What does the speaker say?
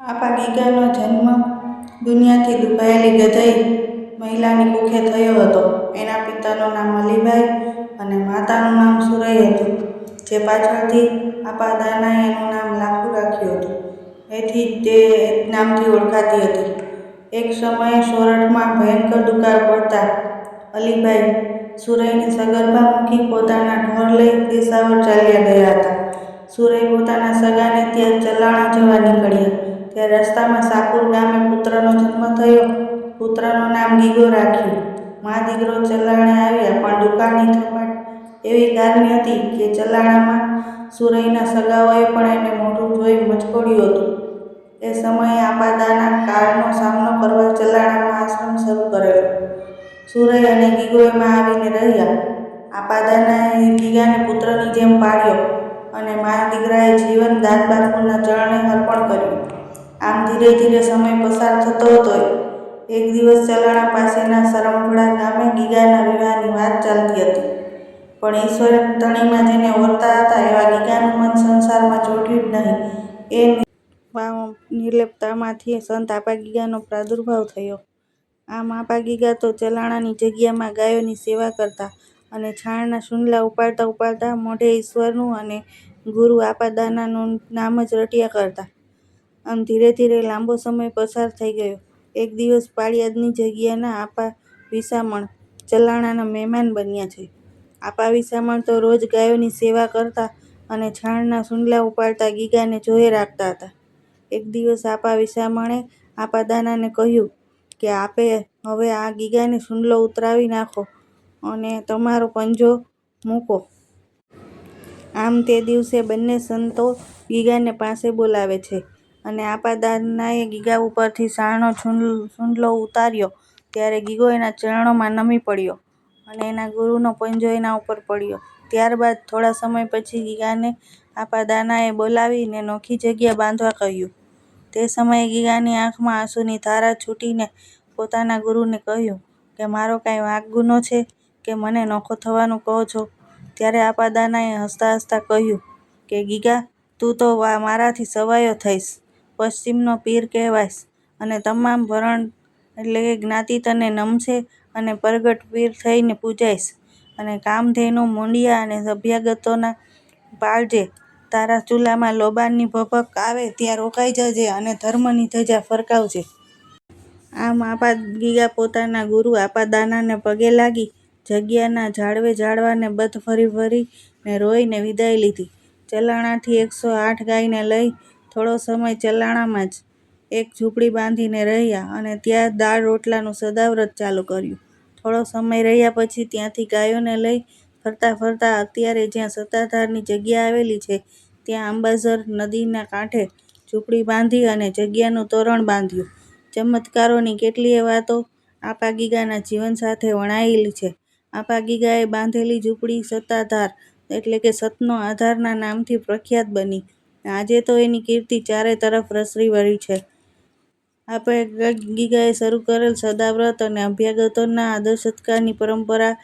આપા ગીગાનો જન્મ દુનિયાથી દુભાયેલી ગધેઈ મહિલાની કુખે થયો હતો. એના પિતાનું નામ અલીભાઈ અને માતાનું નામ સુરઈ હતું, જે પાછળથી આપા દાનાએ એનું નામ લાખુ રાખ્યું હતું. એથી તે નામથી ઓળખાતી હતી. એક સમયે સોરઠમાં ભયંકર દુકાળ પડતા અલીભાઈ સુરઈને સગર્ભા મૂકી પોતાના ઢોર લઈ દિશાવર ચાલ્યા ગયા હતા. સુરઈ પોતાના સગાને ત્યાં ચલાણા જવા નીકળ્યા, ત્યારે રસ્તામાં સાકુર ગામે પુત્રનો જન્મ થયો. પુત્રનું નામ ગીગો રાખ્યું. મા દીકરો ચલાણે આવ્યા, પણ દુકાળની ઝપાટ એવી ગારની હતી કે ચલાણામાં સુરઈના સગાઓએ પણ એને મોઢું જોઈ મચકોડ્યું હતું. એ સમયે આપા દાના કાળનો સામનો કરવા ચલાણામાં આશ્રમ શરૂ કરેલો. સુરઈ અને ગીગો એમાં આવીને રહ્યા. આપા દાનાએ ગીગાને પુત્રની જેમ પાળ્યો અને મા દીકરાએ જીવન દાદબાપુના ચરણે અર્પણ કર્યું. આમ ધીરે ધીરે સમય પસાર થતો હતો. એક દિવસ ચલાણા પાસેના સરમભળા ગામે ગીગાના વિવાહની વાત ચાલતી હતી. પણ ઈશ્વરે ધણીમાં જેને ઓરતા હતા એવા ગીગાનું મન સંસારમાં ચોંટ્યું જ નહીં. એ નિર્લેપતામાંથી સંત આપા ગીગાનો પ્રાદુર્ભાવ થયો. આમ આપા ગીગા તો ચલાણાની જગ્યામાં ગાયોની સેવા કરતા અને છાણના શુંડલા ઉપાડતા ઉપાડતા મોઢે ઈશ્વરનું અને ગુરુ આપા દાનાનું નામ જ રટ્યા કરતા. આમ ધીરે ધીરે લાંબો સમય પસાર થઈ ગયો. એક દિવસ પાળિયાદની જગ્યાના આપા વિસામણ ચલાણાના મહેમાન બન્યા છે. આપા વિસામણ તો રોજ ગાયોની સેવા કરતા અને છાણના શુંડલા ઉપાડતા ગીગાને જોયે રાખતા હતા. એક દિવસ આપા વિસામણે આપા દાનાને કહ્યું કે આપે હવે આ ગીગાને શુંડલો ઉતરાવી નાખો અને તમારો પંજો મૂકો. આમ તે દિવસે બંને સંતો ગીગાને પાસે બોલાવે છે અને આપા દાનાએ ગીગા ઉપરથી છાણનો શુંડલો ઉતાર્યો ત્યારે ગીગો એના ચરણોમાં નમી પડ્યો અને એના ગુરુનો પંજો એના ઉપર પડ્યો. ત્યારબાદ થોડા સમય પછી ગીગાને આપા દાનાએ બોલાવીને નોખી જગ્યા બાંધવા કહ્યું. તે સમયે ગીગાની આંખમાં આંસુની ધારા છૂટીને પોતાના ગુરુને કહ્યું કે મારો કાંઈ વાંક ગુનો છે કે મને નોખો થવાનું કહો છો? ત્યારે આપા દાનાએ હસતા હસતા કહ્યું કે ગીગા, તું તો મારાથી સવાયો થઈશ, પશ્ચિમનો પીર કહેવાઈશ અને તમામ ભરણ એટલે કે જ્ઞાતિ તને નમશે અને પરગટ પીર થઈને પૂજાઈશ અને કામધેનુ, મુંડિયા અને અભ્યાગતોના પાળજે. તારા ચૂલામાં લોબાનની ભભક આવે ત્યાં રોકાઈ જજે અને ધર્મની ધજા ફરકાવજે. આમ આપા ગીગા પોતાના ગુરુ આપા દાનાને પગે લાગી જગ્યાના ઝાડવે બધ ફરી ફરીને રોઈને વિદાય લીધી. ચલાણાથી 108 ગાયને લઈ થોડો સમય ચલાણામાં જ એક ઝૂંપડી બાંધીને રહ્યા અને ત્યાં દાળ રોટલાનું સદાવ્રત ચાલુ કર્યું. થોડો સમય રહ્યા પછી ત્યાંથી ગાયોને લઈ ફરતા ફરતા અત્યારે જ્યાં સત્તાધારની જગ્યા આવેલી છે ત્યાં આંબાઝર નદીના કાંઠે ઝૂંપડી બાંધી અને જગ્યાનું તોરણ બાંધ્યું. ચમત્કારોની કેટલીય વાતો આપા ગીગાના જીવન સાથે વણાયેલી છે. આપા ગીગાએ બાંધેલી ઝૂંપડી સત્તાધાર એટલે કે સતનો આધારના નામથી પ્રખ્યાત બની. આજે તો એની કીર્તિ ચારે તરફ પ્રસરી વળી છે. આપા ગીગાએ શરૂ કરેલ સદાવ્રત અને અભ્યાગતોના આદર સત્કારની પરંપરા